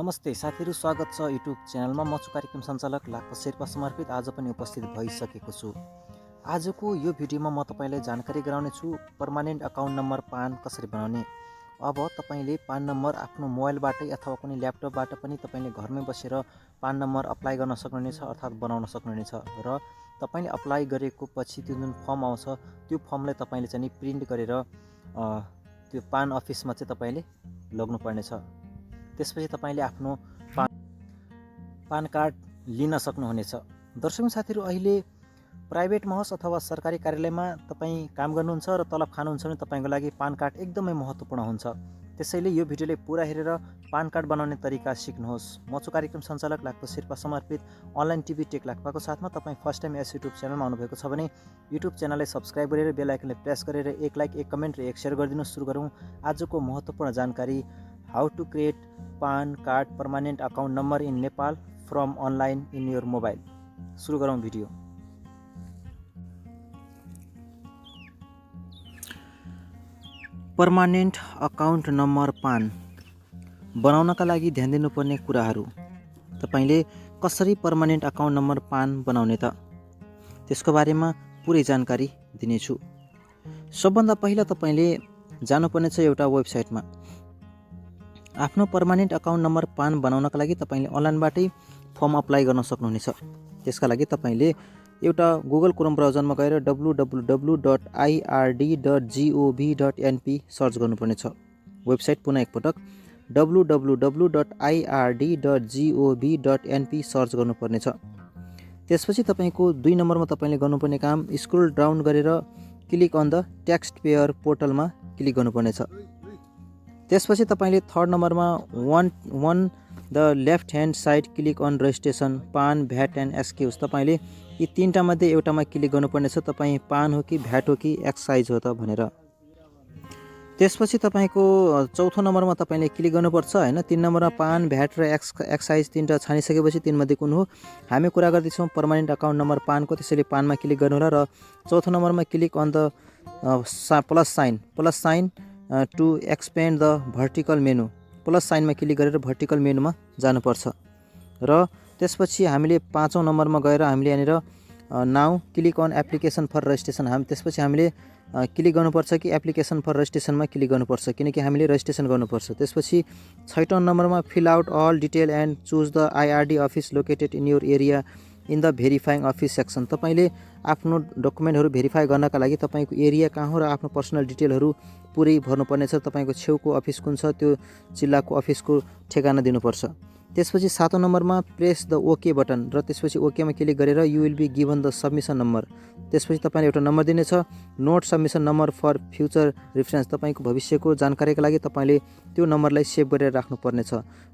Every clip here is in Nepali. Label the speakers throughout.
Speaker 1: नमस्ते साथीहरु, स्वागत छ युट्युब च्यानलमा। म छु कार्यक्रम सञ्चालक लाक्पा शेर्पा समर्पित। आज पनि उपस्थित भइसकेको छु। आजको यो भिडियोमा म तपाईलाई जानकारी गराउने छु पर्मानेन्ट अकाउन्ट नम्बर पान कसरी बनाउने। अब तपाईले पान नम्बर आफ्नो मोबाइलबाटै अथवा कुनै ल्यापटपबाट पनि तपाईले घरमै बसेर पान नम्बर अप्लाई गर्न सक्नुहुनेछ अर्थात् बनाउन सक्नुहुनेछ। र तपाईले अप्लाई गरेको पछि त्यो जुन फर्म आउँछ त्यो फर्मलाई तपाईले चाहिँ प्रिन्ट गरेर त्यो पान अफिसमा चाहिँ तपाईले लग्नु पर्नेछ। त्यसपछि तपाईले आफ्नो पान कार्ड लिन सक्नुहुनेछ। दर्शक साथीहरु, अहिले प्राइभेटमा होस् अथवा सरकारी कार्यालयमा तपाई काम गर्नुहुन्छ र तलब खानुहुन्छ भने तपाईको लागि पान कार्ड एकदमै महत्त्वपूर्ण हुन्छ। त्यसैले यो भिडियोले पुरा हेरेर पान कार्ड बनाउने तरिका सिक्नुहोस्। म छु कार्यक्रम सञ्चालक लाक्पा शेर्पा समर्पित अनलाइन टिभी टेक लाक्पाको साथमा। तपाई फर्स्ट टाइम यस युट्युब च्यानलमा आउनुभएको छ भने युट्युब च्यानललाई सब्स्क्राइब गरेर बेल आइकनलाई प्रेस गरेर एक लाइक, एक कमेन्ट र एक शेयर गरिदिनु। सुरु गरौँ आजको महत्त्वपूर्ण जानकारी, how to create PAN card permanent account number in Nepal from online in your mobile. सुरु गरौँ भिडियो। पर्मानेन्ट अकाउन्ट नम्बर पान बनाउनका लागि ध्यान दिनुपर्ने कुराहरू। तपाईले कसरी पर्मानेन्ट अकाउन्ट नम्बर पान बनाउने त त्यसको बारेमा पुरै जानकारी दिनेछु। सबभन्दा पहिला तपाईले जानुपर्ने छ एउटा वेबसाइटमा। आफ्नो पर्मानेन्ट अकाउन्ट नम्बर पान बनाउनका लागि तपाईले अनलाइनबाटै फर्म अप्लाई गर्न सक्नुहुनेछ। त्यसका लागि तपाईले एउटा गुगल क्रोम ब्राउजरमा गएर www.ird.gov.np सर्च गर्नुपर्नेछ। वेबसाइट पुनः एकपटक www.ird.gov.np सर्च गर्नुपर्नेछ। त्यसपछि तपाईको 2 नम्बरमा तपाईले गर्नुपर्ने काम, स्क्रोल डाउन गरेर click on the tax payer पोर्टलमा क्लिक गर्नुपर्नेछ। त्यसपछि तपाईले 3rd नम्बरमा on the left hand side click on registration PAN VAT and excise. तपाईले यी 3टा मध्ये एउटामा क्लिक गर्नुपर्नेछ। तपाई पान हो कि भ्याट हो कि एक्साइज हो त भनेर। त्यसपछि तपाईको 4थो नम्बरमा तपाईले क्लिक गर्नुपर्छ हैन। 3 नम्बरमा पान, भ्याट र एक्साइज 3टा छानिसकेपछि 3 मध्ये कुन हो? हामी कुरा गर्दैछौँ पर्मानेन्ट अकाउन्ट नम्बर पानको, त्यसैले पानमा क्लिक गर्नुहोला र 4थो नम्बरमा click on the plus sign to expand the vertical menu. Plus साइनमा क्लिक गरेर भर्टिकल मेनुमा जानुपर्छ। र त्यसपछि हामीले 5औं नम्बरमा गएर हामीले यहाँनिर now click on application for registration. त्यसपछि हामीले क्लिक गर्नुपर्छ कि एप्लिकेसन फर रजिस्ट्रेसनमा क्लिक गर्नुपर्छ, किनकि हामीले रजिस्ट्रेसन गर्नुपर्छ। त्यसपछि 6औं नम्बरमा fill out all detail and choose the IRD office located in your area in the verifying office section. तपाईले आफ्नो डकुमेन्टहरू भेरिफाई गर्नका लागि तपाईको एरिया कहाँ हो र आफ्नो पर्सनल डिटेलहरू पुरै भर्नुपर्नेछ। तपाईको छेउको अफिस कुन छ त्यो जिल्लाको अफिसको ठेगाना दिनुपर्छ। त्यसपछि 7औं नम्बरमा प्रेस द ओके बटन र त्यसपछि ओकेमा क्लिक गरेर you will be given the submission number. त्यसपछि तपाईले एउटा नम्बर दिनेछ, note submission number for future reference. तपाईको भविष्यको जानकारीका लागि तपाईले त्यो नम्बरलाई सेभ गरेर राख्नुपर्नेछ।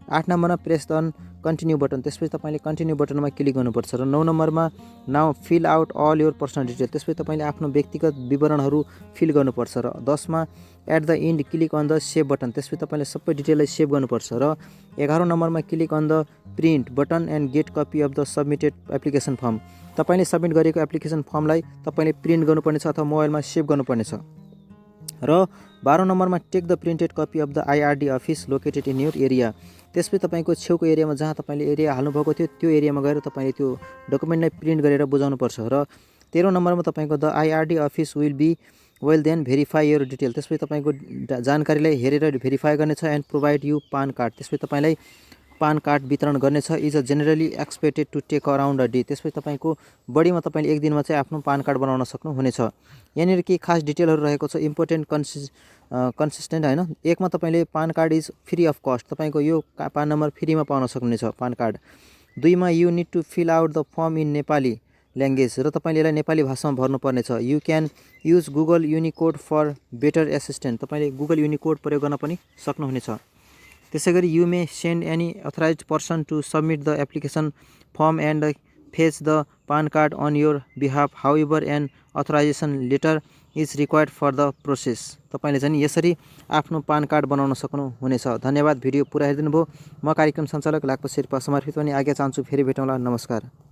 Speaker 1: 8 नम्बरमा प्रेस द कन्टिन्यू बटन। त्यसपछि तपाईले कन्टिन्यू बटनमा क्लिक गर्नुपर्छ। र 9 नम्बरमा now fill out all your personal detail. त्यसपछि तपाईले आफ्नो व्यक्तिगत विवरणहरू फिल गर्नुपर्छ। र 10मा at the end click on the save button. त्यसपछि तपाईले सबै डिटेललाई सेभ गर्नुपर्छ। र 11औं नम्बरमा click on the print button and get copy of the submitted application form. तपाईले सबमिट गरेको एप्लिकेसन फर्मलाई तपाईले प्रिन्ट गर्नुपर्नेछ अथवा मोबाइलमा सेभ गर्नुपर्नेछ। र 12औं नम्बरमा take the printed copy of the IRD office located in your area. त्यसपछि तपाईको छेउको एरियामा जहाँ तपाईले एरिया हाल्नुभएको थियो त्यो एरियामा गएर तपाईले त्यो डकुमेन्टलाई प्रिन्ट गरेर बुझाउनुपर्छ। र 13औं नम्बरमा तपाईको the IRD office will be well then verify your detail. त्यसपछि तपाईको जानकारीलाई हेरेर भेरिफाई गर्नेछ and provide you PAN card. त्यसपछि तपाईलाई पान कार्ड वितरण गर्नेछ। Is a generally expected to take around a day. त्यसपछि तपाईको बढीमा तपाईले एक दिनमा चाहिँ आफ्नो पान कार्ड बनाउन सक्नुहुनेछ। यहाँनिर के खास डिटेलहरू रहेको छ, इम्पोर्टेन्ट कन्सिस्टेन्ट हैन। 1मा तपाईले PAN card is free of cost. तपाईको यो पान नम्बर फ्रीमा पाउन सक्नुहुनेछ पान कार्ड। 2मा you need to fill out the form in Nepali language र तपाईले यसलाई नेपाली भाषामा भर्नुपर्नेछ। You can use Google Unicode for better assistant. तपाईले गुगल युनिकोड प्रयोग गर्न पनि सक्नुहुनेछ। त्यसैगरी you may send any authorized person to submit the application form and fetch the PAN card on your behalf. However an authorization letter is required for the process. तपाईले चाहिँ यसरी आफ्नो पान कार्ड बनाउन सक्नुहुनेछ। धन्यवाद भिडियो पुरा हेरिदिनु भयो। म कार्यक्रम सञ्चालक लाक्पा शेर्पा समर्पित पनि आज्ञा चाहन्छु। फेरि भेटौँला। नमस्कार।